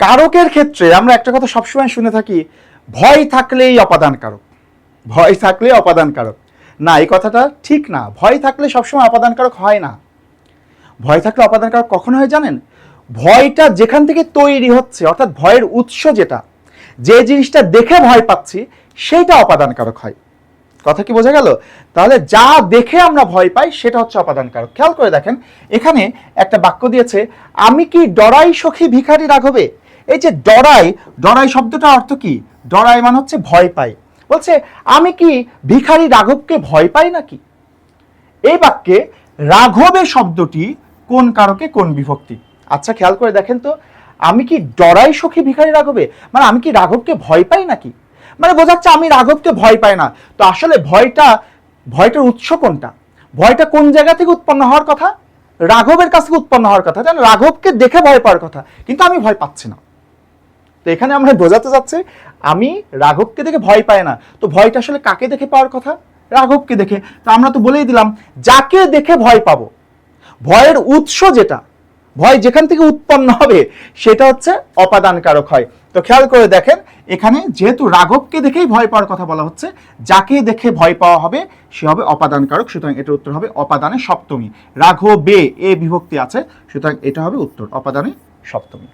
কারকের ক্ষেত্রে আমরা একটা কথা সবসময় শুনে থাকি, ভয় থাকলেই অপাদান কারক, ভয় থাকলে অপাদান কারক। না, এই কথাটা ঠিক না। ভয় থাকলে সবসময় অপাদান কারক হয় না। ভয় থাকলে অপাদান কারক কখন হয় জানেন? ভয়টা যেখান থেকে তৈরি হচ্ছে, অর্থাৎ ভয়ের উৎস যেটা, যে জিনিসটা দেখে ভয় পাচ্ছি সেইটা অপাদান কারক হয়। কথা কি বোঝা গেল? তাহলে যা দেখে আমরা ভয় পাই সেটা হচ্ছে অপাদান কারক। খেয়াল করে দেখেন, এখানে একটা বাক্য দিয়েছে, আমি কি ডরাই সখী ভিখারি রাঘবে। এই যে ডরাই, ডরাই শব্দটা অর্থ কি? ডরাই মানে হচ্ছে ভয় পাই। বলছে আমি কি ভিখারি রাঘবকে ভয় পাই নাকি। এই বাক্যে রাঘবে শব্দটি কোন কারকে কোন বিভক্তি? আচ্ছা খেয়াল করে দেখেন তো, আমি কি ডরাই সখী ভিখারি রাঘবে, মানে আমি কি রাঘবকে ভয় পাই নাকি, মানে বোঝাচ্ছে আমি রাঘবকে ভয় পাই না। তো আসলে ভয়টার উৎস কোনটা? ভয়টা কোন জায়গা থেকে উৎপন্ন হওয়ার কথা? রাঘবের কাছ থেকে উৎপন্ন হওয়ার কথা। জানেন, রাঘবকে দেখে ভয় পাওয়ার কথা, কিন্তু আমি ভয় পাচ্ছি না। তো এখানে আমরা বোঝাতে চাচ্ছি আমি রাঘবকে দেখে ভয় পাই না। তো ভয়টা আসলে কাকে দেখে পাওয়ার কথা? রাঘবকে দেখে। তো আমরা তো বলেই দিলাম, যাকে দেখে ভয় পাবো, ভয়ের উৎস যেটা, ভয় যেখান থেকে উৎপন্ন হবে সেটা হচ্ছে অপাদান কারক হয়। তো খেয়াল করে দেখেন, এখানে যেহেতু রাঘবকে দেখেই ভয় পাওয়ার কথা বলা হচ্ছে, যাকে দেখে ভয় পাওয়া হবে সে হবে অপাদান কারক। সুতরাং এটার উত্তর হবে অপাদানে সপ্তমী। রাঘবে এ বিভক্তি আছে, সুতরাং এটা হবে উত্তর অপাদানে সপ্তমী।